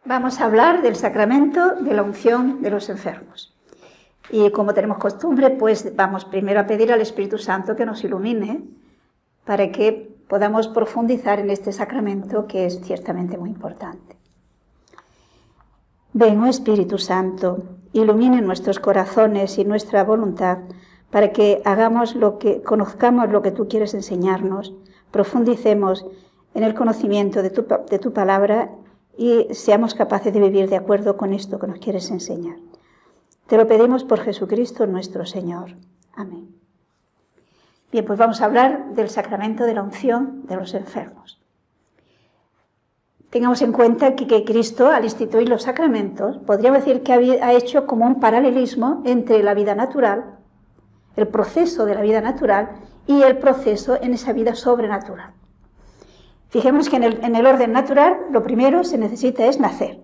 Vamos a hablar del sacramento de la unción de los enfermos. Y como tenemos costumbre, pues vamos primero a pedir al Espíritu Santo que nos ilumine para que podamos profundizar en este sacramento que es ciertamente muy importante. Ven, oh Espíritu Santo, ilumine nuestros corazones y nuestra voluntad para que conozcamos lo que tú quieres enseñarnos, profundicemos en el conocimiento de tu palabra y seamos capaces de vivir de acuerdo con esto que nos quieres enseñar. Te lo pedimos por Jesucristo nuestro Señor. Amén. Bien, pues vamos a hablar del sacramento de la unción de los enfermos. Tengamos en cuenta que Cristo, al instituir los sacramentos, podríamos decir que ha hecho como un paralelismo entre la vida natural, el proceso de la vida natural y el proceso en esa vida sobrenatural. Fijemos que en el orden natural lo primero se necesita es nacer.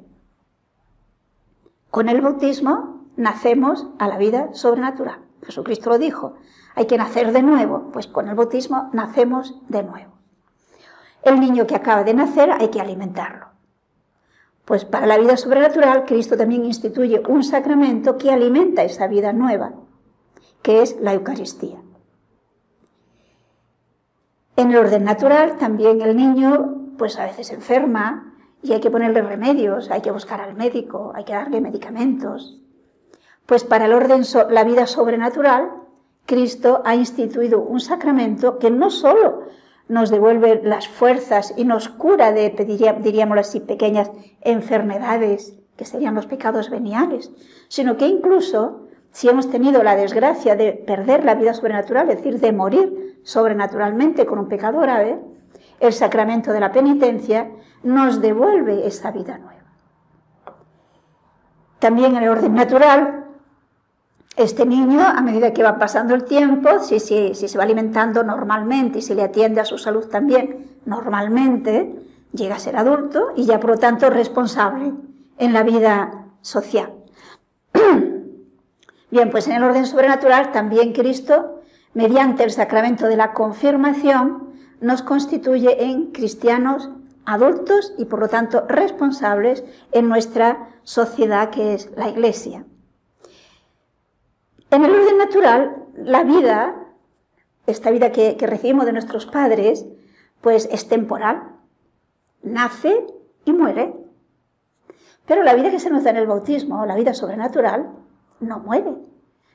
Con el bautismo nacemos a la vida sobrenatural. Jesucristo lo dijo, hay que nacer de nuevo, pues con el bautismo nacemos de nuevo. El niño que acaba de nacer hay que alimentarlo. Pues para la vida sobrenatural Cristo también instituye un sacramento que alimenta esa vida nueva, que es la Eucaristía. En el orden natural también el niño pues a veces enferma y hay que ponerle remedios, hay que buscar al médico, hay que darle medicamentos. Pues para el orden la vida sobrenatural, Cristo ha instituido un sacramento que no solo nos devuelve las fuerzas y nos cura de, diríamos así, pequeñas enfermedades, que serían los pecados veniales, sino que incluso, si hemos tenido la desgracia de perder la vida sobrenatural, es decir, de morir sobrenaturalmente con un pecado grave, el sacramento de la penitencia nos devuelve esa vida nueva. También en el orden natural, este niño, a medida que va pasando el tiempo, si se va alimentando normalmente y se le atiende a su salud también normalmente, llega a ser adulto y ya por lo tanto responsable en la vida social. Bien, pues en el orden sobrenatural también Cristo, mediante el sacramento de la confirmación, nos constituye en cristianos adultos y por lo tanto responsables en nuestra sociedad que es la Iglesia. En el orden natural, la vida, esta vida que recibimos de nuestros padres, pues es temporal, nace y muere. Pero la vida que se nos da en el bautismo, la vida sobrenatural, no muere.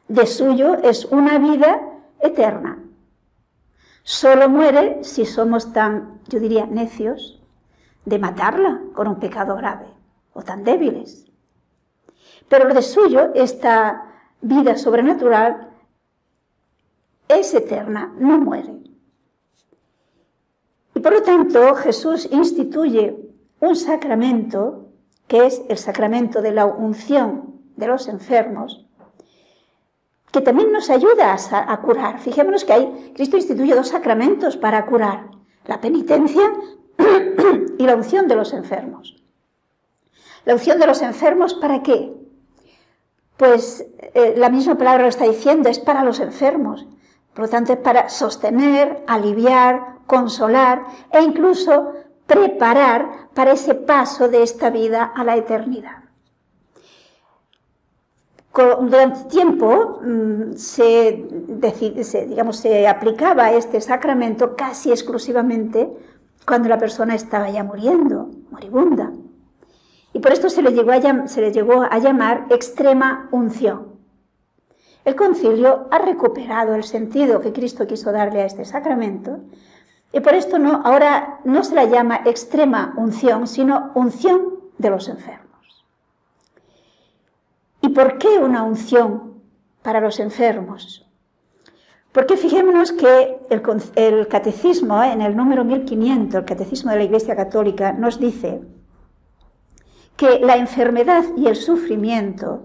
De suyo es una vida eterna. Solo muere si somos tan, yo diría, necios de matarla con un pecado grave o tan débiles. Pero de suyo esta vida sobrenatural es eterna, no muere. Y por lo tanto Jesús instituye un sacramento que es el sacramento de la unción de los enfermos, que también nos ayuda a curar. Fijémonos que Cristo instituye dos sacramentos para curar, la penitencia y la unción de los enfermos. La unción de los enfermos, ¿para qué? Pues la misma palabra lo está diciendo, es para los enfermos. Por lo tanto, es para sostener, aliviar, consolar e incluso preparar para ese paso de esta vida a la eternidad. Durante tiempo se aplicaba este sacramento casi exclusivamente cuando la persona estaba ya muriendo, moribunda. Y por esto se le llegó a llamar extrema unción. El concilio ha recuperado el sentido que Cristo quiso darle a este sacramento y por esto ahora no se la llama extrema unción, sino unción de los enfermos. ¿Y por qué una unción para los enfermos? Porque fijémonos que el catecismo, en el número 1500, el catecismo de la Iglesia Católica, nos dice que la enfermedad y el sufrimiento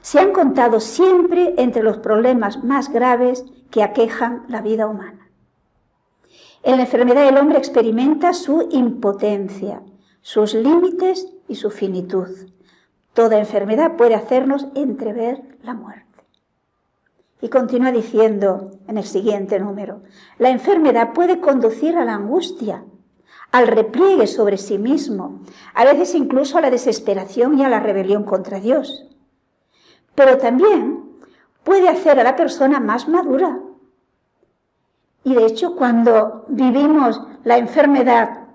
se han contado siempre entre los problemas más graves que aquejan la vida humana. En la enfermedad el hombre experimenta su impotencia, sus límites y su finitud. Toda enfermedad puede hacernos entrever la muerte. Y continúa diciendo en el siguiente número, la enfermedad puede conducir a la angustia, al repliegue sobre sí mismo, a veces incluso a la desesperación y a la rebelión contra Dios. Pero también puede hacer a la persona más madura. Y de hecho, cuando vivimos la enfermedad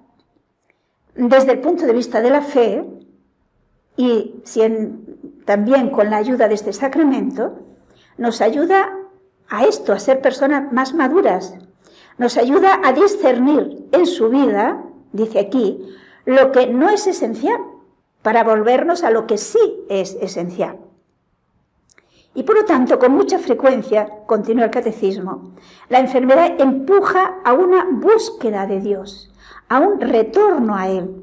desde el punto de vista de la fe, y también con la ayuda de este sacramento, nos ayuda a esto, a ser personas más maduras. Nos ayuda a discernir en su vida, dice aquí, lo que no es esencial, para volvernos a lo que sí es esencial. Y por lo tanto, con mucha frecuencia, continúa el catecismo, la enfermedad empuja a una búsqueda de Dios, a un retorno a Él.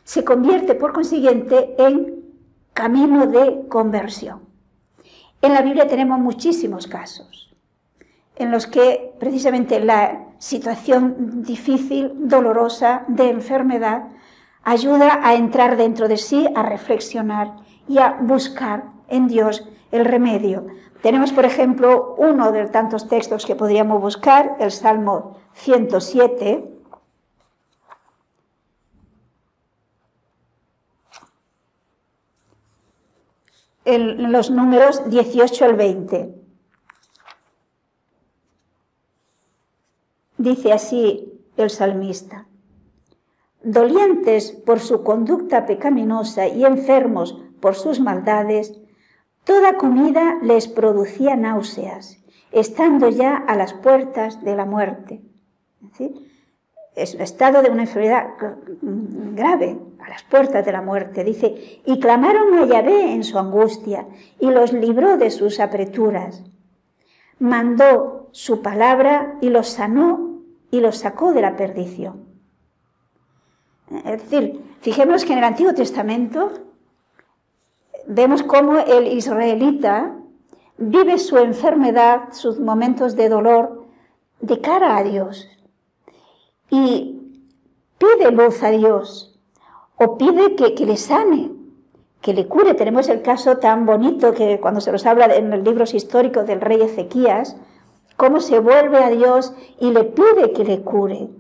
Se convierte, por consiguiente, en camino de conversión. En la Biblia tenemos muchísimos casos en los que precisamente la situación difícil, dolorosa, de enfermedad, ayuda a entrar dentro de sí, a reflexionar y a buscar en Dios el remedio. Tenemos, por ejemplo, uno de tantos textos que podríamos buscar, el Salmo 107, en los números 18 al 20. Dice así el salmista: dolientes por su conducta pecaminosa y enfermos por sus maldades, toda comida les producía náuseas, estando ya a las puertas de la muerte. ¿Sí? Es un estado de una enfermedad grave, a las puertas de la muerte. Dice, y clamaron a Yahvé en su angustia, y los libró de sus apreturas. Mandó su palabra y los sanó y los sacó de la perdición. Es decir, fijémonos que en el Antiguo Testamento vemos cómo el israelita vive su enfermedad, sus momentos de dolor, de cara a Dios. Y pide luz a Dios, o pide que le sane, que le cure. Tenemos el caso tan bonito que cuando se nos habla en los libros históricos del rey Ezequías, cómo se vuelve a Dios y le pide que le cure.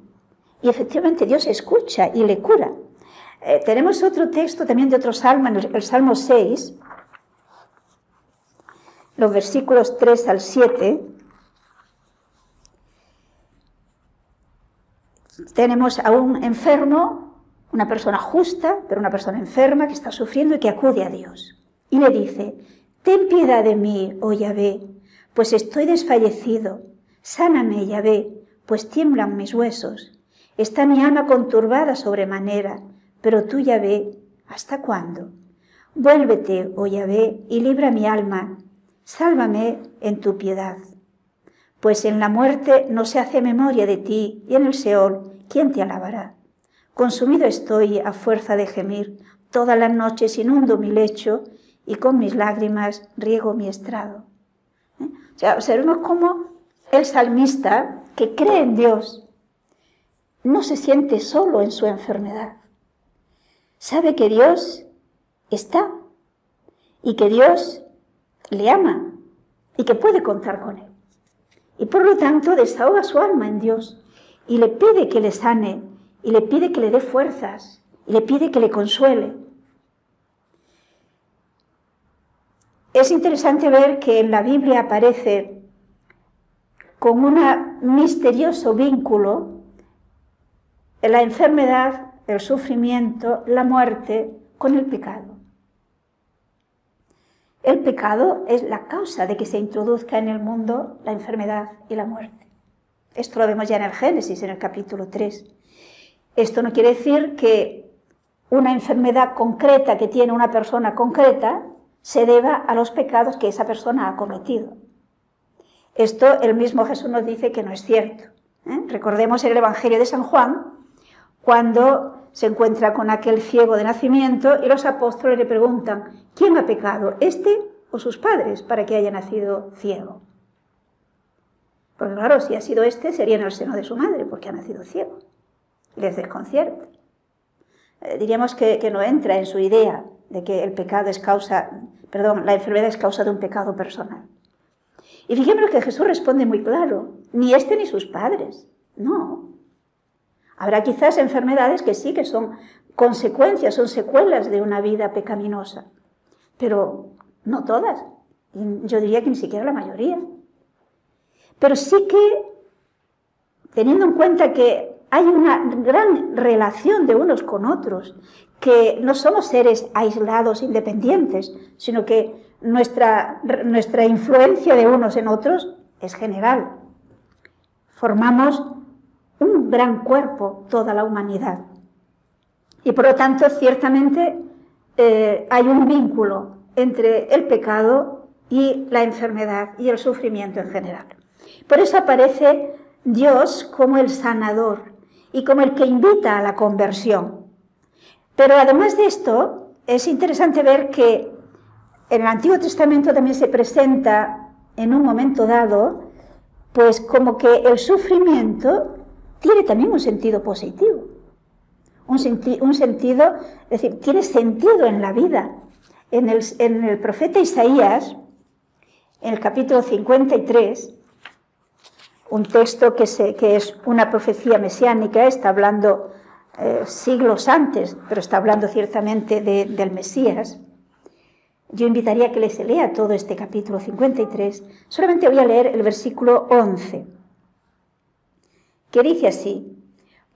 Y efectivamente Dios escucha y le cura. Tenemos otro texto también de otro salmo, el Salmo 6, los versículos 3 al 7. Tenemos a un enfermo, una persona justa, pero una persona enferma que está sufriendo y que acude a Dios. Y le dice, ten piedad de mí, oh Yahvé, pues estoy desfallecido. Sáname, Yahvé, pues tiemblan mis huesos. Está mi alma conturbada sobremanera, pero tú, Yahvé, ¿hasta cuándo? Vuélvete, oh Yahvé, y libra mi alma. Sálvame en tu piedad. Pues en la muerte no se hace memoria de ti, y en el Seol, ¿quién te alabará? Consumido estoy a fuerza de gemir, todas las noches inundo mi lecho, y con mis lágrimas riego mi estrado. O sea, observemos cómo el salmista, que cree en Dios, no se siente solo en su enfermedad. Sabe que Dios está, y que Dios le ama, y que puede contar con él. Y por lo tanto desahoga su alma en Dios y le pide que le sane, y le pide que le dé fuerzas, y le pide que le consuele. Es interesante ver que en la Biblia aparece con un misterioso vínculo la enfermedad, el sufrimiento, la muerte con el pecado. El pecado es la causa de que se introduzca en el mundo la enfermedad y la muerte. Esto lo vemos ya en el Génesis, en el capítulo 3. Esto no quiere decir que una enfermedad concreta que tiene una persona concreta se deba a los pecados que esa persona ha cometido. Esto el mismo Jesús nos dice que no es cierto. Recordemos el Evangelio de San Juan, cuando se encuentra con aquel ciego de nacimiento y los apóstoles le preguntan, ¿quién ha pecado, este o sus padres, para que haya nacido ciego? Porque claro, si ha sido este, sería en el seno de su madre, porque ha nacido ciego. Les desconcierta. Diríamos que no entra en su idea de que el pecado es la enfermedad es causa de un pecado personal. Y fijémonos que Jesús responde muy claro, ni este ni sus padres, no. Habrá quizás enfermedades que sí, que son consecuencias, son secuelas de una vida pecaminosa, pero no todas, y yo diría que ni siquiera la mayoría. Pero sí que, teniendo en cuenta que hay una gran relación de unos con otros, que no somos seres aislados, independientes, sino que nuestra influencia de unos en otros es general. Formamos un gran cuerpo, toda la humanidad. Y por lo tanto, ciertamente, hay un vínculo entre el pecado y la enfermedad y el sufrimiento en general. Por eso aparece Dios como el sanador y como el que invita a la conversión. Pero además de esto, es interesante ver que en el Antiguo Testamento también se presenta en un momento dado, pues como que el sufrimiento tiene también un sentido positivo. Un sentido, es decir, tiene sentido en la vida. En el profeta Isaías, en el capítulo 53, un texto que es una profecía mesiánica, está hablando siglos antes, pero está hablando ciertamente del Mesías. Yo invitaría a que se lea todo este capítulo 53. Solamente voy a leer el versículo 11, que dice así: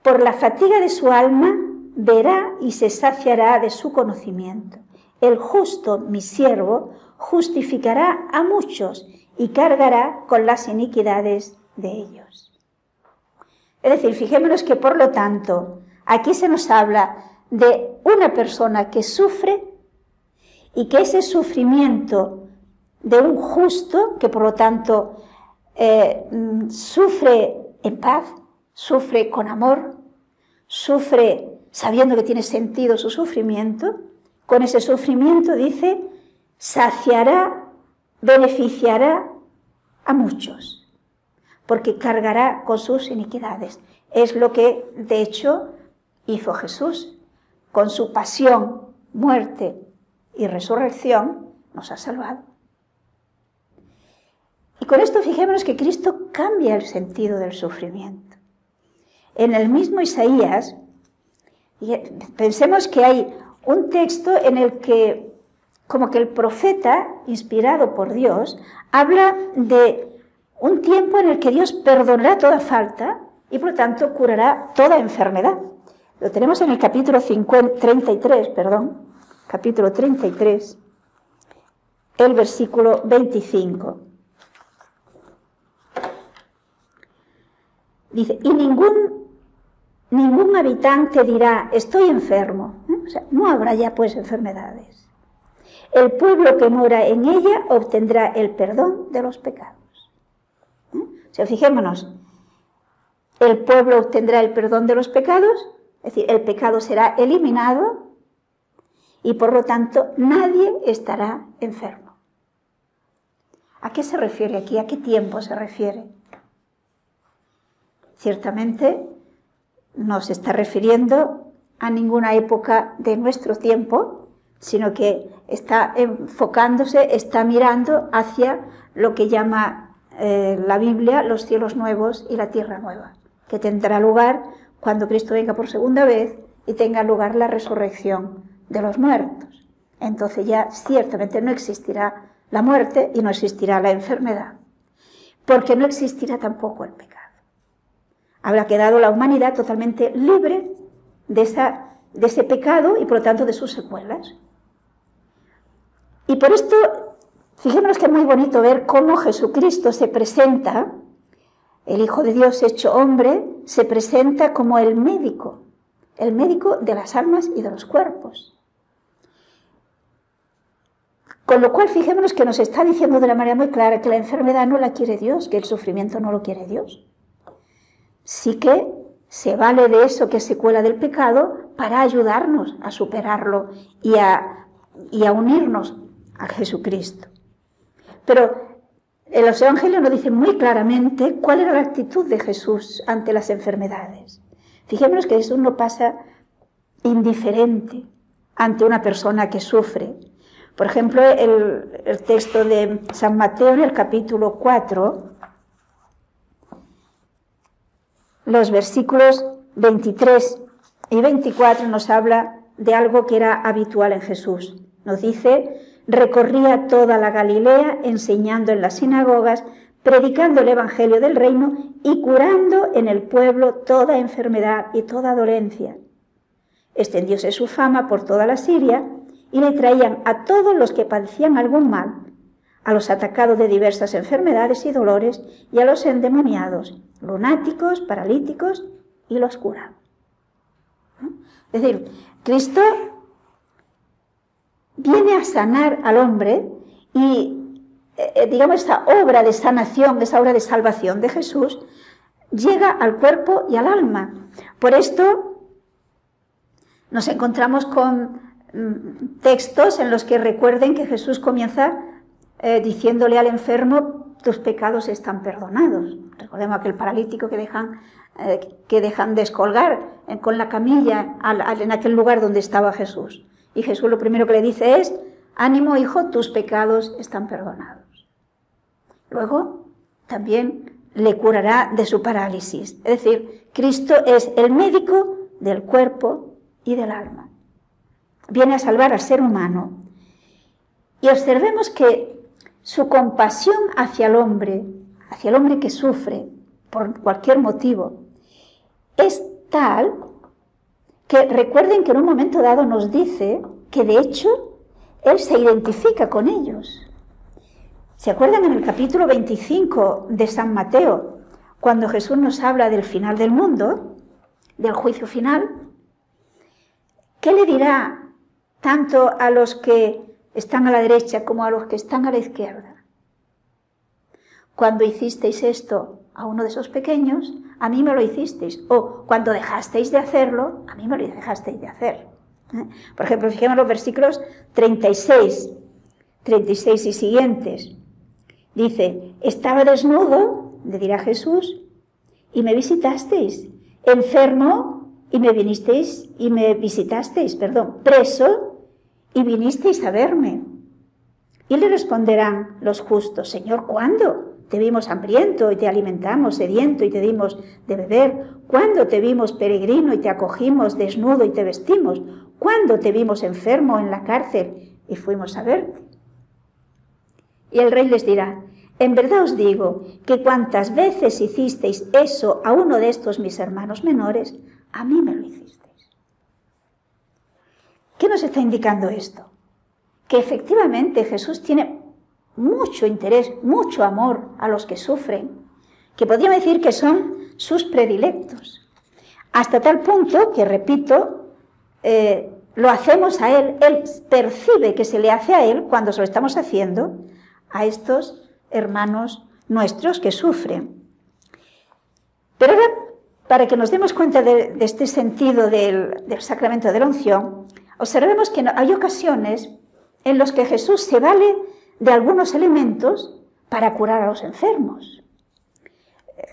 por la fatiga de su alma verá y se saciará de su conocimiento. El justo, mi siervo, justificará a muchos y cargará con las iniquidades de ellos. Es decir, fijémonos que por lo tanto, aquí se nos habla de una persona que sufre y que ese sufrimiento de un justo, que por lo tanto sufre en paz, sufre con amor, sufre sabiendo que tiene sentido su sufrimiento, con ese sufrimiento, dice, saciará, beneficiará a muchos, porque cargará con sus iniquidades. Es lo que, de hecho, hizo Jesús. Con su pasión, muerte y resurrección, nos ha salvado. Y con esto fijémonos que Cristo cambia el sentido del sufrimiento. En el mismo Isaías, pensemos que hay un texto en el que, como que el profeta, inspirado por Dios, habla de un tiempo en el que Dios perdonará toda falta y, por lo tanto, curará toda enfermedad. Lo tenemos en el capítulo 33, capítulo 33, el versículo 25. Dice, y ningún habitante dirá, estoy enfermo. O sea, no habrá ya pues enfermedades. El pueblo que mora en ella obtendrá el perdón de los pecados. O sea, fijémonos, el pueblo obtendrá el perdón de los pecados, es decir, el pecado será eliminado y por lo tanto nadie estará enfermo. ¿A qué se refiere aquí? ¿A qué tiempo se refiere? Ciertamente no se está refiriendo a ninguna época de nuestro tiempo, sino que está enfocándose, está mirando hacia lo que llama la Biblia los cielos nuevos y la tierra nueva, que tendrá lugar cuando Cristo venga por segunda vez y tenga lugar la resurrección de los muertos. Entonces ya ciertamente no existirá la muerte y no existirá la enfermedad, porque no existirá tampoco el pecado. Habrá quedado la humanidad totalmente libre de ese pecado y por lo tanto de sus secuelas. Y por esto, fijémonos que es muy bonito ver cómo Jesucristo se presenta, el Hijo de Dios hecho hombre, se presenta como el médico de las almas y de los cuerpos. Con lo cual, fijémonos que nos está diciendo de una manera muy clara que la enfermedad no la quiere Dios, que el sufrimiento no lo quiere Dios. Sí que se vale de eso que es secuela del pecado para ayudarnos a superarlo y a unirnos a Jesucristo. Pero en los evangelios nos dicen muy claramente cuál era la actitud de Jesús ante las enfermedades. Fijémonos que Jesús no pasa indiferente ante una persona que sufre. Por ejemplo, el texto de San Mateo en el capítulo 4, los versículos 23 y 24 nos habla de algo que era habitual en Jesús. Nos dice: recorría toda la Galilea enseñando en las sinagogas, predicando el evangelio del reino y curando en el pueblo toda enfermedad y toda dolencia. Extendióse su fama por toda la Siria y le traían a todos los que padecían algún mal, a los atacados de diversas enfermedades y dolores y a los endemoniados, lunáticos, paralíticos, y los curaba. Es decir, Cristo viene a sanar al hombre y, digamos, esta obra de sanación, esa obra de salvación de Jesús, llega al cuerpo y al alma. Por esto nos encontramos con textos en los que recuerden que Jesús comienza diciéndole al enfermo: tus pecados están perdonados. Recordemos aquel paralítico que dejan descolgar con la camilla en aquel lugar donde estaba Jesús. Y Jesús lo primero que le dice es: ánimo, hijo, tus pecados están perdonados. Luego también le curará de su parálisis. Es decir, Cristo es el médico del cuerpo y del alma. Viene a salvar al ser humano. Y observemos que su compasión hacia el hombre que sufre por cualquier motivo, es tal que recuerden que en un momento dado nos dice que de hecho Él se identifica con ellos. ¿Se acuerdan en el capítulo 25 de San Mateo, cuando Jesús nos habla del final del mundo, del juicio final? ¿Qué le dirá tanto a los que están a la derecha como a los que están a la izquierda? Cuando hicisteis esto a uno de esos pequeños, a mí me lo hicisteis. O cuando dejasteis de hacerlo, a mí me lo dejasteis de hacer. Por ejemplo, fijemos los versículos 36 y siguientes. Dice: estaba desnudo, le dirá Jesús, y me visitasteis. Enfermo, y me visitasteis, preso, y vinisteis a verme. Y le responderán los justos: Señor, ¿cuándo? Te vimos hambriento y te alimentamos, sediento y te dimos de beber. ¿Cuándo te vimos peregrino y te acogimos, desnudo y te vestimos? ¿Cuándo te vimos enfermo en la cárcel y fuimos a verte? Y el rey les dirá: en verdad os digo que cuantas veces hicisteis eso a uno de estos mis hermanos menores, a mí me lo hicisteis. ¿Qué nos está indicando esto? Que efectivamente Jesús tiene mucho interés, mucho amor a los que sufren, que podríamos decir que son sus predilectos, hasta tal punto que, repito, lo hacemos a Él percibe que se le hace a Él cuando se lo estamos haciendo a estos hermanos nuestros que sufren. Pero ahora, para que nos demos cuenta de este sentido del sacramento de la unción, observemos que hay ocasiones en las que Jesús se vale de algunos elementos para curar a los enfermos.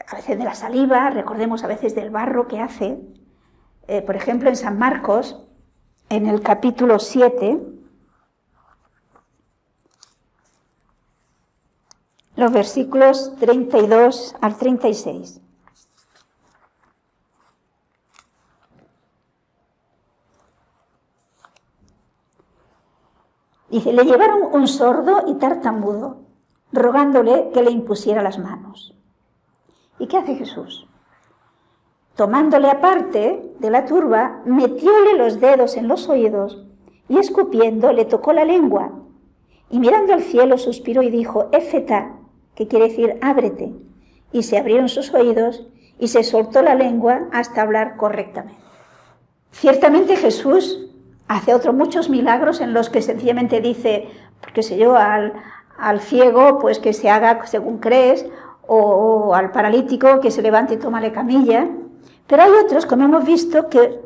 A veces de la saliva, recordemos a veces del barro que hace. Por ejemplo, en San Marcos, en el capítulo 7, los versículos 32 al 36. Dice: le llevaron un sordo y tartamudo, rogándole que le impusiera las manos. ¿Y qué hace Jesús? Tomándole aparte de la turba, metióle los dedos en los oídos y escupiendo le tocó la lengua. Y mirando al cielo suspiró y dijo: Éfeta, que quiere decir ábrete. Y se abrieron sus oídos y se soltó la lengua hasta hablar correctamente. Ciertamente Jesús hace muchos milagros en los que sencillamente dice, qué sé yo, al ciego pues que se haga según crees, o al paralítico que se levante y tómale camilla. Pero hay otros, como hemos visto, que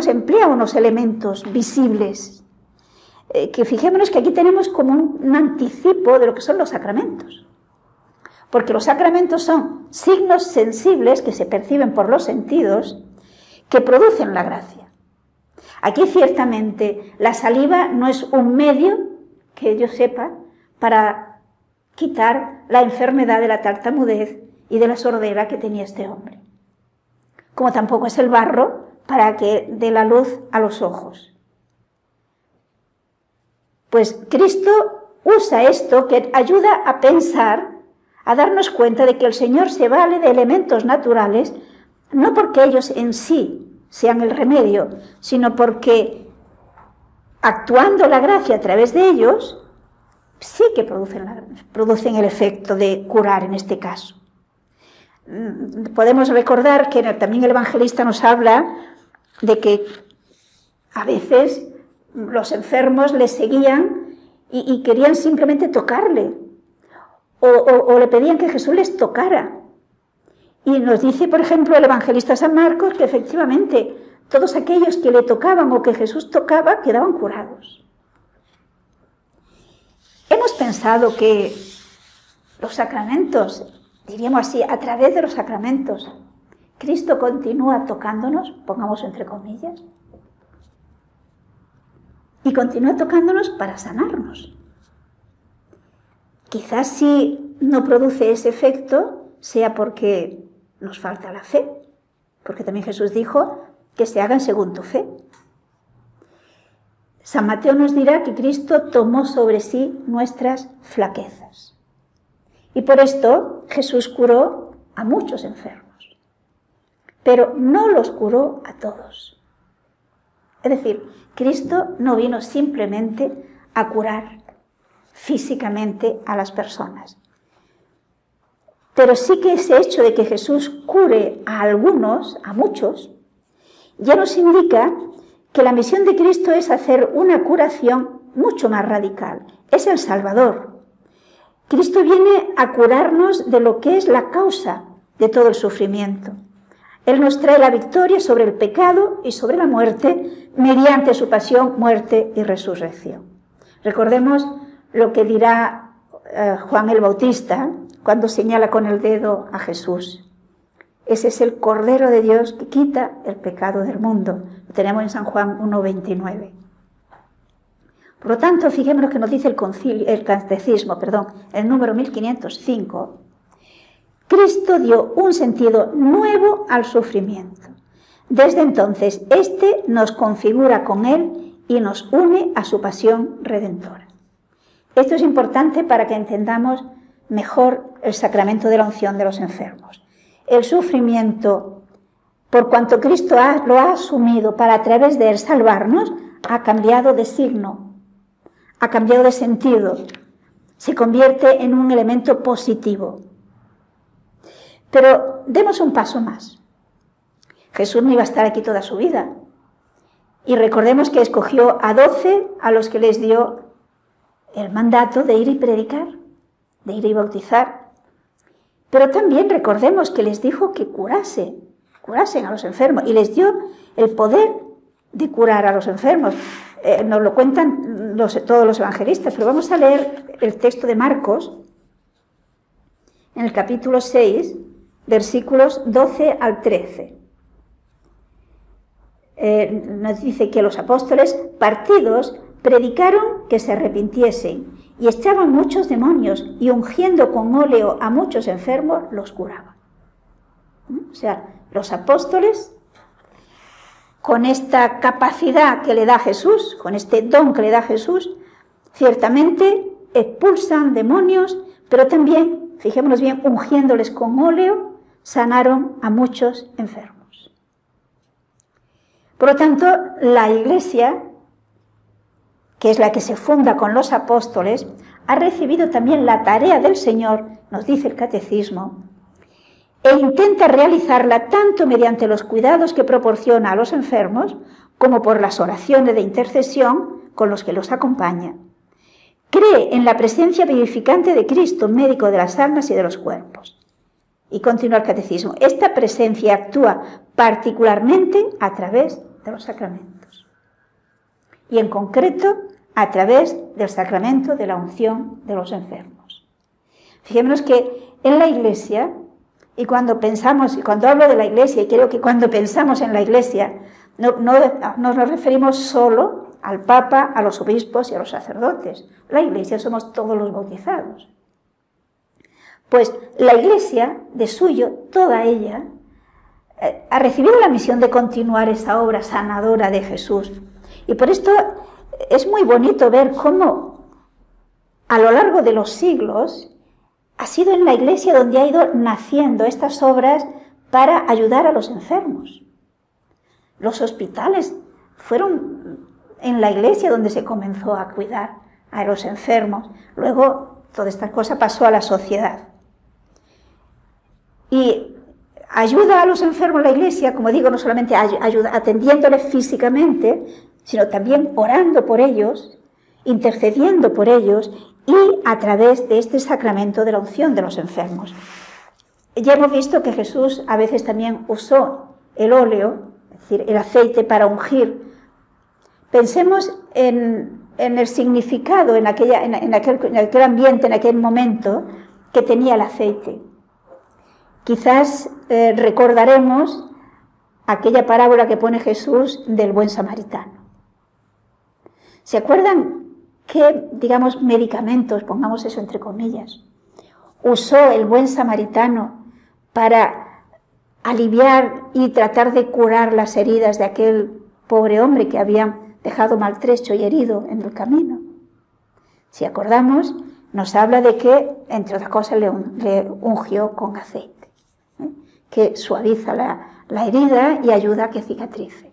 emplea unos elementos visibles. Que fijémonos que aquí tenemos como un anticipo de lo que son los sacramentos. Porque los sacramentos son signos sensibles que se perciben por los sentidos que producen la gracia. Aquí ciertamente la saliva no es un medio, que yo sepa, para quitar la enfermedad de la tartamudez y de la sordera que tenía este hombre. como tampoco es el barro para que dé la luz a los ojos. Pues Cristo usa esto que ayuda a pensar, a darnos cuenta de que el Señor se vale de elementos naturales, no porque ellos en sí sean el remedio, sino porque actuando la gracia a través de ellos, sí que producen el efecto de curar en este caso. Podemos recordar que también el evangelista nos habla de que a veces los enfermos le seguían y querían simplemente tocarle, o le pedían que Jesús les tocara. Y nos dice, por ejemplo, el evangelista San Marcos, que efectivamente todos aquellos que le tocaban o que Jesús tocaba quedaban curados. Hemos pensado que los sacramentos, diríamos así, a través de los sacramentos, Cristo continúa tocándonos, pongamos entre comillas, y continúa tocándonos para sanarnos. Quizás si no produce ese efecto sea porque nos falta la fe, porque también Jesús dijo que se hagan según tu fe. San Mateo nos dirá que Cristo tomó sobre sí nuestras flaquezas. Y por esto Jesús curó a muchos enfermos, pero no los curó a todos. Es decir, Cristo no vino simplemente a curar físicamente a las personas. Pero sí que ese hecho de que Jesús cure a algunos, a muchos, ya nos indica que la misión de Cristo es hacer una curación mucho más radical. Es el Salvador. Cristo viene a curarnos de lo que es la causa de todo el sufrimiento. Él nos trae la victoria sobre el pecado y sobre la muerte mediante su pasión, muerte y resurrección. Recordemos lo que dirá Juan el Bautista cuando señala con el dedo a Jesús. Ese es el Cordero de Dios que quita el pecado del mundo. Lo tenemos en San Juan 1:29. Por lo tanto, fijémonos que nos dice el catecismo, el número 1505. Cristo dio un sentido nuevo al sufrimiento. Desde entonces, este nos configura con Él y nos une a su pasión redentora. Esto es importante para que entendamos mejor el sacramento de la unción de los enfermos. El sufrimiento, por cuanto Cristo lo ha asumido para a través de él salvarnos, ha cambiado de signo, ha cambiado de sentido, se convierte en un elemento positivo. Pero demos un paso más. Jesús no iba a estar aquí toda su vida. Y recordemos que escogió a 12 a los que les dio el mandato de ir y predicar, de ir y bautizar. Pero también recordemos que les dijo que curasen a los enfermos y les dio el poder de curar a los enfermos. Nos lo cuentan todos los evangelistas, pero vamos a leer el texto de Marcos en el capítulo 6, versículos 12 al 13. Nos dice que los apóstoles, partidos, predicaron que se arrepintiesen y echaban muchos demonios y ungiendo con óleo a muchos enfermos los curaban. O sea, los apóstoles, con esta capacidad que le da Jesús, con este don que le da Jesús, ciertamente expulsan demonios, pero también, fijémonos bien, ungiéndoles con óleo, sanaron a muchos enfermos. Por lo tanto, la Iglesia, que es la que se funda con los apóstoles, ha recibido también la tarea del Señor, nos dice el Catecismo, e intenta realizarla tanto mediante los cuidados que proporciona a los enfermos, como por las oraciones de intercesión con los que los acompañan. Cree en la presencia vivificante de Cristo, médico de las almas y de los cuerpos. Y continúa el Catecismo. Esta presencia actúa particularmente a través de los sacramentos. Y en concreto, a través del sacramento de la unción de los enfermos. Fijémonos que en la Iglesia, y cuando hablo de la Iglesia, y creo que cuando pensamos en la Iglesia, no nos referimos solo al Papa, a los obispos y a los sacerdotes. La Iglesia somos todos los bautizados. Pues la Iglesia, de suyo, toda ella, ha recibido la misión de continuar esa obra sanadora de Jesús. Y por esto es muy bonito ver cómo a lo largo de los siglos ha sido en la Iglesia donde ha ido naciendo estas obras para ayudar a los enfermos. Los hospitales fueron en la Iglesia donde se comenzó a cuidar a los enfermos. Luego toda esta cosa pasó a la sociedad. Y ayuda a los enfermos la Iglesia, como digo, no solamente atendiéndoles físicamente, sino también orando por ellos, intercediendo por ellos y a través de este sacramento de la unción de los enfermos. Ya hemos visto que Jesús a veces también usó el óleo, es decir, el aceite para ungir. Pensemos en el significado, en aquel ambiente, en aquel momento que tenía el aceite. Quizás recordaremos aquella parábola que pone Jesús del buen samaritano. ¿Se acuerdan qué, digamos, medicamentos, pongamos eso entre comillas, usó el buen samaritano para aliviar y tratar de curar las heridas de aquel pobre hombre que habían dejado maltrecho y herido en el camino? Si acordamos, nos habla de que, entre otras cosas, le ungió con aceite, que suaviza la herida y ayuda a que cicatrice.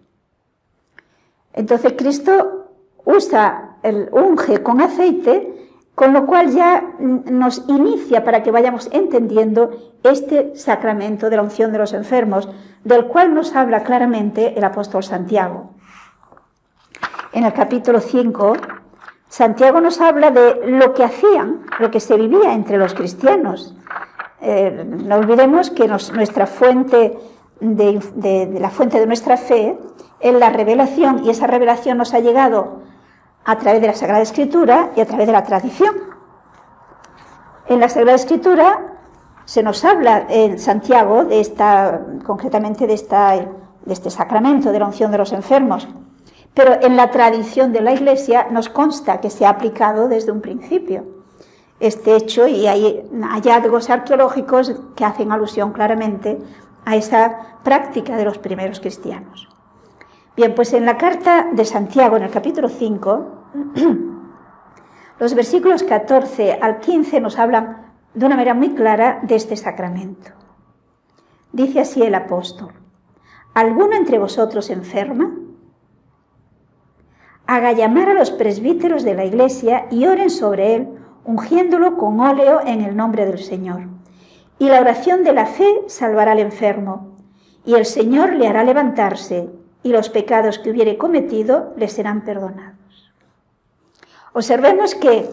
Entonces Cristo usa el unge con aceite, con lo cual ya nos inicia para que vayamos entendiendo este sacramento de la unción de los enfermos, del cual nos habla claramente el apóstol Santiago. En el capítulo 5, Santiago nos habla de lo que hacían, lo que se vivía entre los cristianos. No olvidemos que nuestra fuente la fuente de nuestra fe es la revelación, y esa revelación nos ha llegado a través de la Sagrada Escritura y a través de la tradición. En la Sagrada Escritura se nos habla en Santiago concretamente de este sacramento de la unción de los enfermos, pero en la tradición de la Iglesia nos consta que se ha aplicado desde un principio este hecho, y hay hallazgos arqueológicos que hacen alusión claramente a esa práctica de los primeros cristianos. Bien, pues en la carta de Santiago, en el capítulo 5, los versículos 14 al 15 nos hablan de una manera muy clara de este sacramento. Dice así el apóstol: ¿alguno entre vosotros enferma? Haga llamar a los presbíteros de la Iglesia y oren sobre él, ungiéndolo con óleo en el nombre del Señor. Y la oración de la fe salvará al enfermo, y el Señor le hará levantarse, y los pecados que hubiere cometido le serán perdonados. Observemos que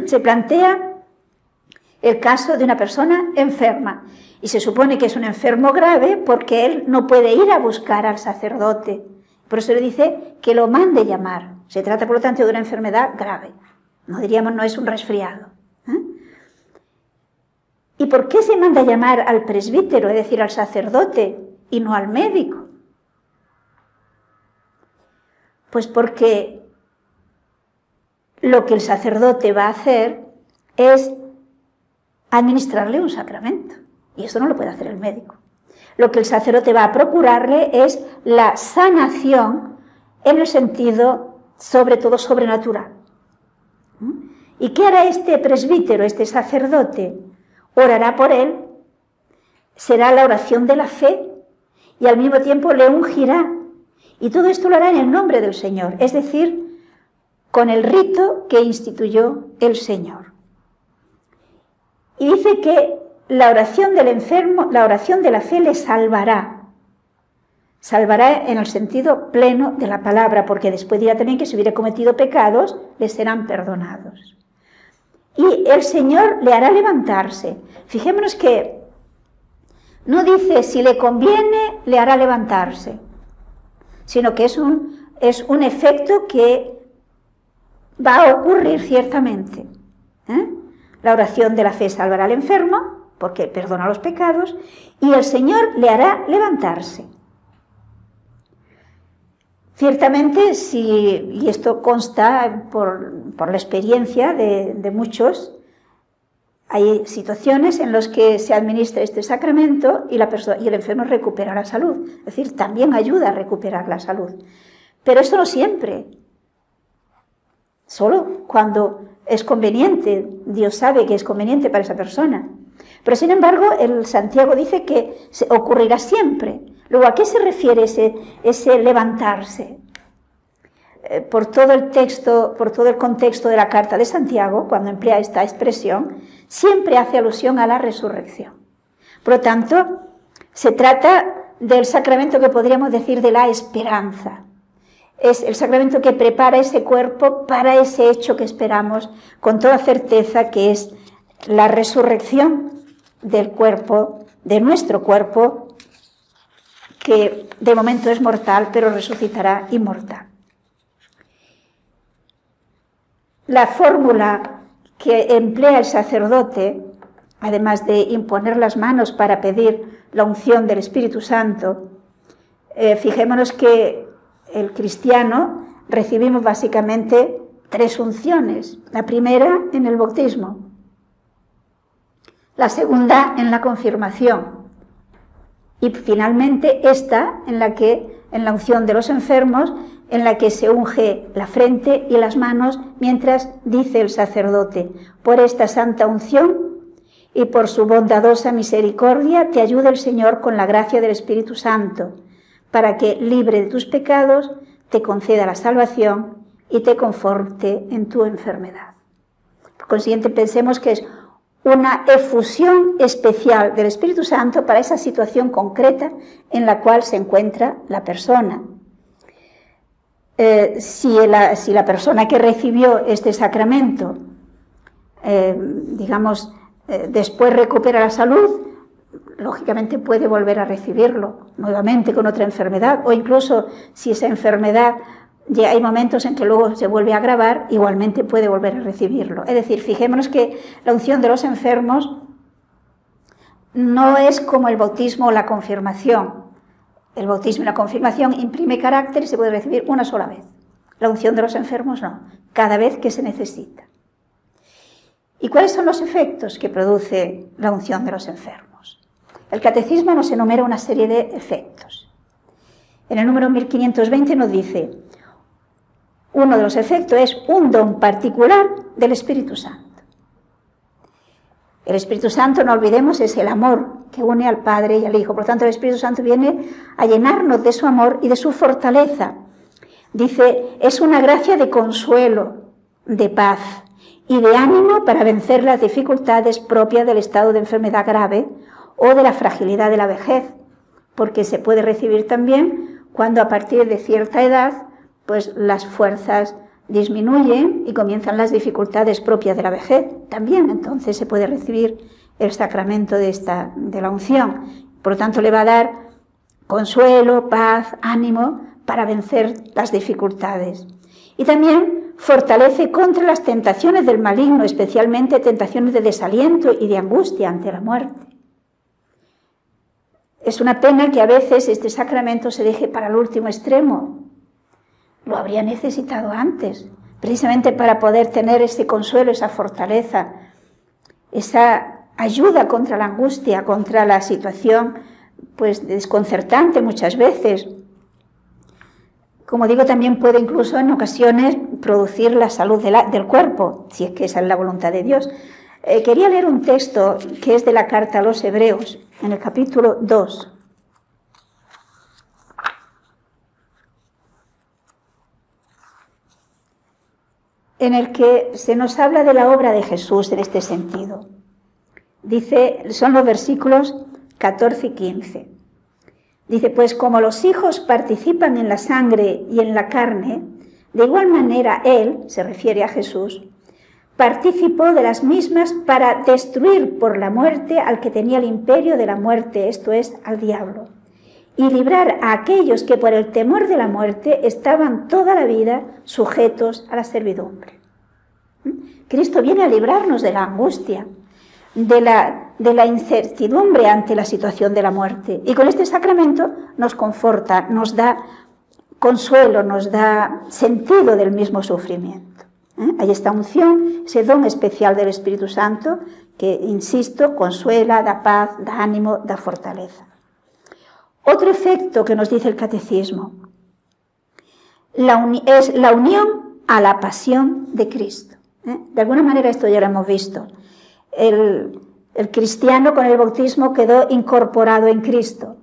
se plantea el caso de una persona enferma, y se supone que es un enfermo grave porque él no puede ir a buscar al sacerdote. Por eso le dice que lo mande llamar. Se trata, por lo tanto, de una enfermedad grave. No diríamos, no es un resfriado. ¿Y por qué se manda llamar al presbítero, es decir, al sacerdote, y no al médico? Pues porque lo que el sacerdote va a hacer es administrarle un sacramento, y eso no lo puede hacer el médico. Lo que el sacerdote va a procurarle es la sanación en el sentido, sobre todo, sobrenatural. ¿Y qué hará este presbítero, este sacerdote? Orará por él, será la oración de la fe, y al mismo tiempo le ungirá. Y todo esto lo hará en el nombre del Señor, es decir, con el rito que instituyó el Señor. Y dice que la oración del enfermo, la oración de la fe le salvará. Salvará en el sentido pleno de la palabra, porque después dirá también que si hubiera cometido pecados, le serán perdonados. Y el Señor le hará levantarse. Fijémonos que no dice si le conviene, le hará levantarse, sino que es un efecto que va a ocurrir ciertamente. La oración de la fe salvará al enfermo, porque perdona los pecados, y el Señor le hará levantarse. Ciertamente, y esto consta por la experiencia de muchos, Hay situaciones en las que se administra este sacramento y el enfermo recupera la salud. Es decir, también ayuda a recuperar la salud. Pero esto no siempre. Solo cuando es conveniente. Dios sabe que es conveniente para esa persona. Pero sin embargo, el Santiago dice que ocurrirá siempre. Luego, ¿a qué se refiere ese levantarse? Por todo el contexto de la carta de Santiago, cuando emplea esta expresión, siempre hace alusión a la resurrección. Por lo tanto, se trata del sacramento que podríamos decir de la esperanza. Es el sacramento que prepara ese cuerpo para ese hecho que esperamos con toda certeza, que es la resurrección del cuerpo, de nuestro cuerpo, que de momento es mortal, pero resucitará inmortal. La fórmula que emplea el sacerdote, además de imponer las manos para pedir la unción del Espíritu Santo, fijémonos que el cristiano recibimos básicamente 3 unciones. La primera en el bautismo, la segunda en la confirmación y finalmente esta en la unción de los enfermos, en la que se unge la frente y las manos mientras dice el sacerdote: por esta santa unción y por su bondadosa misericordia te ayude el Señor con la gracia del Espíritu Santo, para que, libre de tus pecados, te conceda la salvación y te conforte en tu enfermedad. Por consiguiente, pensemos que es una efusión especial del Espíritu Santo para esa situación concreta en la cual se encuentra la persona. Si la persona que recibió este sacramento, después recupera la salud, lógicamente puede volver a recibirlo nuevamente con otra enfermedad, o incluso si esa enfermedad ya hay momentos en que luego se vuelve a agravar, igualmente puede volver a recibirlo. Es decir, fijémonos que la unción de los enfermos no es como el bautismo o la confirmación. El bautismo y la confirmación imprime carácter y se puede recibir una sola vez. La unción de los enfermos no, cada vez que se necesita. ¿Y cuáles son los efectos que produce la unción de los enfermos? El catecismo nos enumera una serie de efectos. En el número 1520 nos dice: uno de los efectos es un don particular del Espíritu Santo. El Espíritu Santo, no olvidemos, es el amor que une al Padre y al Hijo. Por lo tanto, el Espíritu Santo viene a llenarnos de su amor y de su fortaleza. Dice, es una gracia de consuelo, de paz y de ánimo para vencer las dificultades propias del estado de enfermedad grave o de la fragilidad de la vejez, porque se puede recibir también cuando a partir de cierta edad pues las fuerzas disminuyen y comienzan las dificultades propias de la vejez. También entonces se puede recibir el sacramento de la unción. Por lo tanto, le va a dar consuelo, paz, ánimo para vencer las dificultades. Y también fortalece contra las tentaciones del maligno, especialmente tentaciones de desaliento y de angustia ante la muerte. Es una pena que a veces este sacramento se deje para el último extremo. Lo habría necesitado antes, precisamente para poder tener ese consuelo, esa fortaleza, esa ayuda contra la angustia, contra la situación pues desconcertante muchas veces. Como digo, también puede incluso en ocasiones producir la salud del cuerpo, si es que esa es la voluntad de Dios. Quería leer un texto que es de la carta a los Hebreos, en el capítulo 2. En el que se nos habla de la obra de Jesús en este sentido. Dice, son los versículos 14 y 15. Dice, pues como los hijos participan en la sangre y en la carne, de igual manera Él, se refiere a Jesús, participó de las mismas para destruir por la muerte al que tenía el imperio de la muerte, esto es, al diablo, y librar a aquellos que por el temor de la muerte estaban toda la vida sujetos a la servidumbre. Cristo viene a librarnos de la angustia, de la incertidumbre ante la situación de la muerte. Y con este sacramento nos conforta, nos da consuelo, nos da sentido del mismo sufrimiento. Hay esta unción, ese don especial del Espíritu Santo que, insisto, consuela, da paz, da ánimo, da fortaleza. Otro efecto que nos dice el catecismo es la unión a la pasión de Cristo. De alguna manera esto ya lo hemos visto. El cristiano con el bautismo quedó incorporado en Cristo,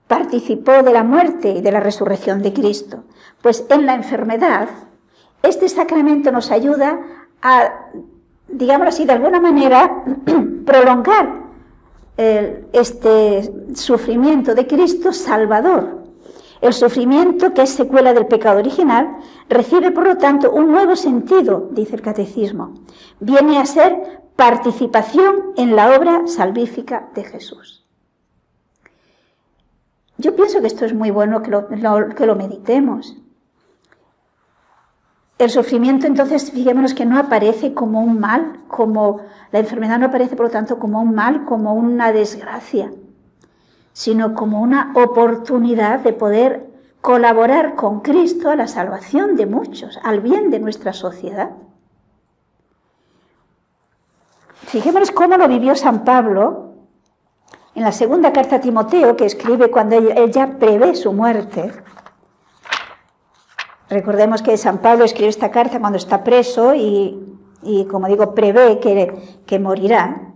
participó de la muerte y de la resurrección de Cristo. Pues en la enfermedad, este sacramento nos ayuda a, digámoslo así, de alguna manera, prolongar este sufrimiento de Cristo Salvador. El sufrimiento, que es secuela del pecado original, recibe, por lo tanto, un nuevo sentido, dice el catecismo. Viene a ser participación en la obra salvífica de Jesús. Yo pienso que esto es muy bueno que lo meditemos. El sufrimiento, entonces, fijémonos que no aparece como un mal, como la enfermedad no aparece, por lo tanto, como un mal, como una desgracia, sino como una oportunidad de poder colaborar con Cristo a la salvación de muchos, al bien de nuestra sociedad. Fijémonos cómo lo vivió San Pablo en la segunda carta a Timoteo, que escribe cuando él ya prevé su muerte. Recordemos que San Pablo escribe esta carta cuando está preso y como digo, prevé que morirá.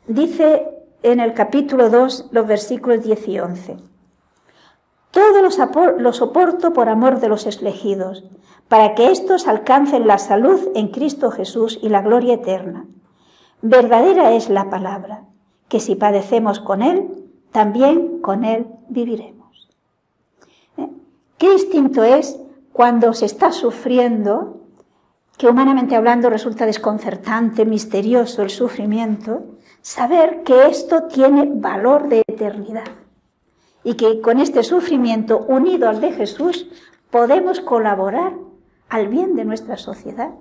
Dice en el capítulo 2, los versículos 10 y 11. Todo lo soporto por amor de los elegidos, para que éstos alcancen la salud en Cristo Jesús y la gloria eterna. Verdadera es la palabra, que si padecemos con Él, también con Él viviremos. Qué distinto es cuando se está sufriendo, que humanamente hablando resulta desconcertante, misterioso el sufrimiento, saber que esto tiene valor de eternidad y que con este sufrimiento unido al de Jesús podemos colaborar al bien de nuestra sociedad.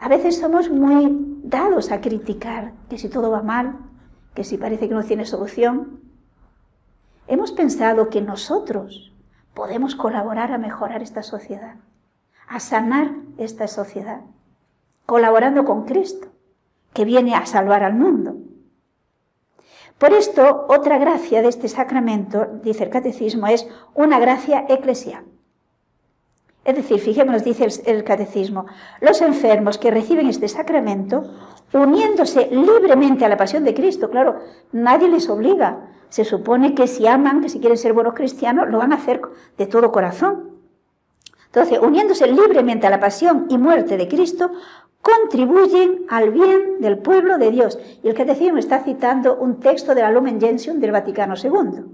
A veces somos muy dados a criticar que si todo va mal, que si parece que no tiene solución. Hemos pensado que nosotros podemos colaborar a mejorar esta sociedad, a sanar esta sociedad, colaborando con Cristo, que viene a salvar al mundo. Por esto, otra gracia de este sacramento, dice el catecismo, es una gracia eclesial. Es decir, fijémonos, dice el catecismo, los enfermos que reciben este sacramento, uniéndose libremente a la pasión de Cristo, claro, nadie les obliga. Se supone que si aman, que si quieren ser buenos cristianos, lo van a hacer de todo corazón. Entonces, uniéndose libremente a la pasión y muerte de Cristo, contribuyen al bien del pueblo de Dios. Y el catecismo está citando un texto de la Lumen Gentium del Vaticano II.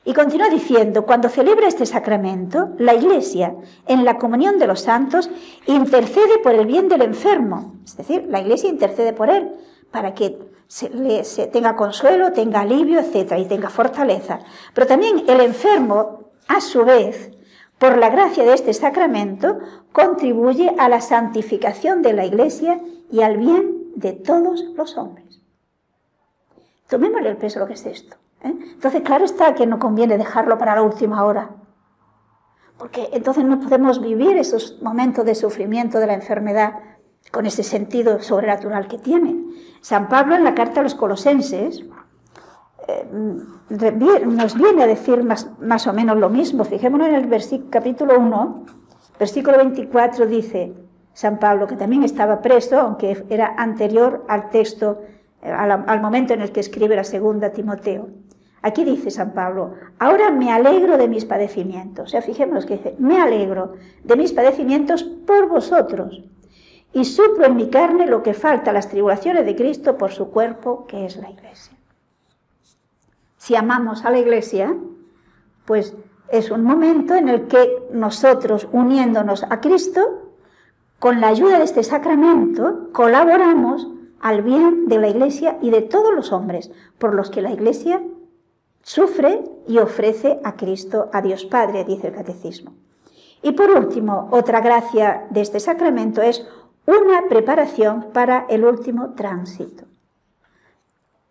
Y continúa diciendo, cuando celebra este sacramento, la Iglesia, en la comunión de los santos, intercede por el bien del enfermo. Es decir, la Iglesia intercede por él, para que se tenga consuelo, tenga alivio, etc., y tenga fortaleza. Pero también el enfermo, a su vez, por la gracia de este sacramento, contribuye a la santificación de la Iglesia y al bien de todos los hombres. Tomémosle el peso lo que es esto. Entonces, claro está que no conviene dejarlo para la última hora, porque entonces no podemos vivir esos momentos de sufrimiento de la enfermedad con ese sentido sobrenatural que tiene. San Pablo, en la carta a los Colosenses, nos viene a decir más o menos lo mismo. Fijémonos en el capítulo 1, versículo 24, dice San Pablo, que también estaba preso, aunque era anterior al texto, al momento en el que escribe la segunda Timoteo. Aquí dice San Pablo, ahora me alegro de mis padecimientos. O sea, fijémonos que dice, me alegro de mis padecimientos por vosotros, y suplo en mi carne lo que falta a las tribulaciones de Cristo por su cuerpo, que es la Iglesia. Si amamos a la Iglesia, pues es un momento en el que nosotros, uniéndonos a Cristo, con la ayuda de este sacramento, colaboramos al bien de la Iglesia y de todos los hombres, por los que la Iglesia sufre y ofrece a Cristo, a Dios Padre, dice el Catecismo. Y por último, otra gracia de este sacramento es una preparación para el último tránsito.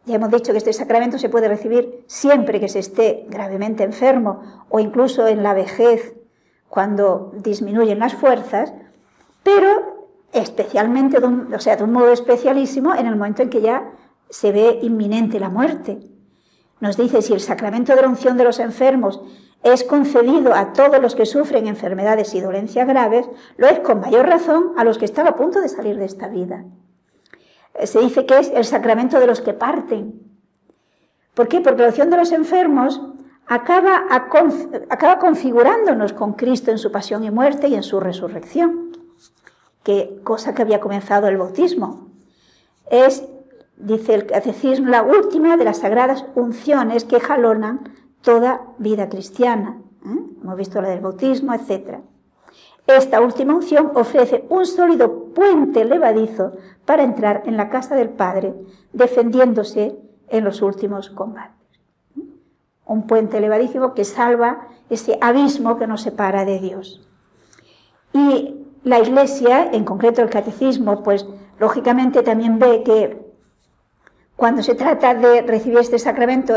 Ya hemos dicho que este sacramento se puede recibir siempre que se esté gravemente enfermo o incluso en la vejez, cuando disminuyen las fuerzas, pero especialmente, de un modo especialísimo, en el momento en que ya se ve inminente la muerte. Nos dice, si el sacramento de la unción de los enfermos es concedido a todos los que sufren enfermedades y dolencias graves, lo es con mayor razón a los que están a punto de salir de esta vida. Se dice que es el sacramento de los que parten. ¿Por qué? Porque la unción de los enfermos acaba configurándonos con Cristo en su pasión y muerte y en su resurrección, cosa que había comenzado el bautismo. Es, dice el catecismo, la última de las sagradas unciones que jalonan toda vida cristiana. Hemos visto la del bautismo, etc. Esta última unción ofrece un sólido puente levadizo para entrar en la casa del Padre, defendiéndose en los últimos combates. Un puente levadísimo que salva ese abismo que nos separa de Dios. Y la Iglesia, en concreto el catecismo, pues lógicamente también ve que cuando se trata de recibir este sacramento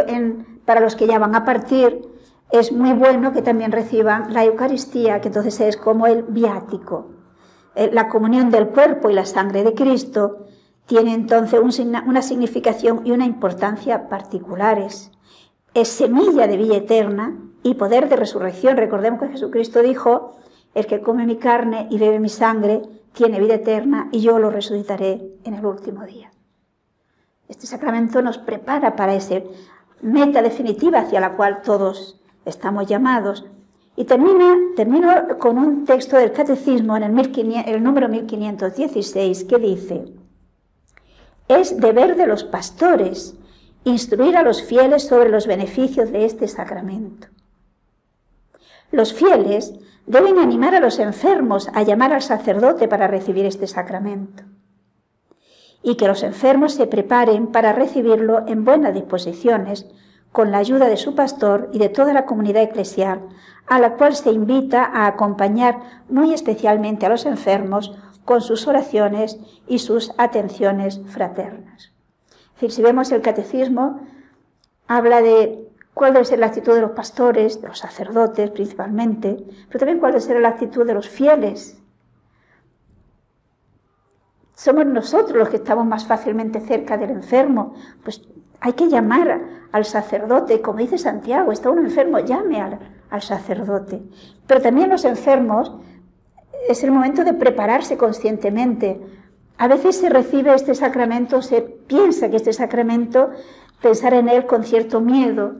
para los que ya van a partir, es muy bueno que también reciban la Eucaristía, que entonces es como el viático. La comunión del cuerpo y la sangre de Cristo tiene entonces una significación y una importancia particulares. Es semilla de vida eterna y poder de resurrección. Recordemos que Jesucristo dijo, el que come mi carne y bebe mi sangre tiene vida eterna y yo lo resucitaré en el último día. Este sacramento nos prepara para esa meta definitiva hacia la cual todos estamos llamados. Y termino con un texto del Catecismo en el número 1516 que dice: es deber de los pastores instruir a los fieles sobre los beneficios de este sacramento. Los fieles deben animar a los enfermos a llamar al sacerdote para recibir este sacramento, y que los enfermos se preparen para recibirlo en buenas disposiciones, con la ayuda de su pastor y de toda la comunidad eclesial, a la cual se invita a acompañar muy especialmente a los enfermos con sus oraciones y sus atenciones fraternas. Es decir, si vemos el catecismo, habla de cuál debe ser la actitud de los pastores, de los sacerdotes principalmente, pero también cuál debe ser la actitud de los fieles. Somos nosotros los que estamos más fácilmente cerca del enfermo, pues hay que llamar al sacerdote, como dice Santiago, está uno enfermo, llame al sacerdote. Pero también los enfermos es el momento de prepararse conscientemente. A veces se recibe este sacramento, se piensa que este sacramento, pensar en él con cierto miedo.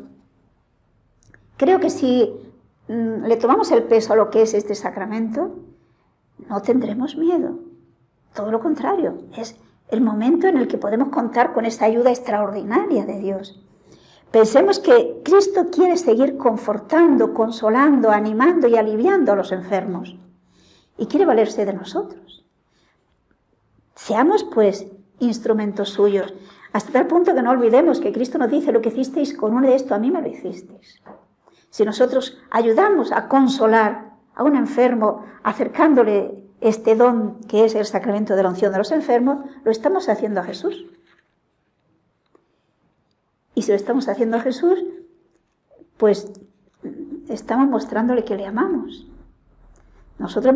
Creo que si le tomamos el peso a lo que es este sacramento, no tendremos miedo. Todo lo contrario, es el momento en el que podemos contar con esta ayuda extraordinaria de Dios. Pensemos que Cristo quiere seguir confortando, consolando, animando y aliviando a los enfermos. Y quiere valerse de nosotros. Seamos, pues, instrumentos suyos, hasta tal punto que no olvidemos que Cristo nos dice: lo que hicisteis con uno de esto, a mí me lo hicisteis. Si nosotros ayudamos a consolar a un enfermo, acercándole este don que es el sacramento de la unción de los enfermos, lo estamos haciendo a Jesús. Y si lo estamos haciendo a Jesús, pues estamos mostrándole que le amamos. Nosotros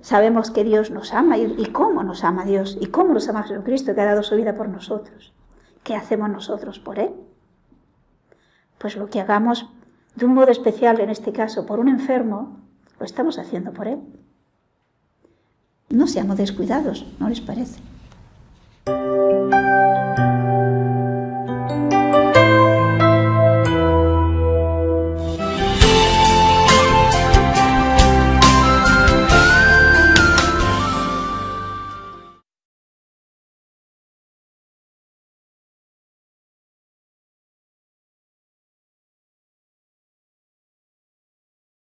sabemos que Dios nos ama y cómo nos ama Dios y cómo nos ama Jesucristo, que ha dado su vida por nosotros. ¿Qué hacemos nosotros por Él? Pues lo que hagamos de un modo especial, en este caso por un enfermo, lo estamos haciendo por Él. No seamos descuidados, ¿no les parece?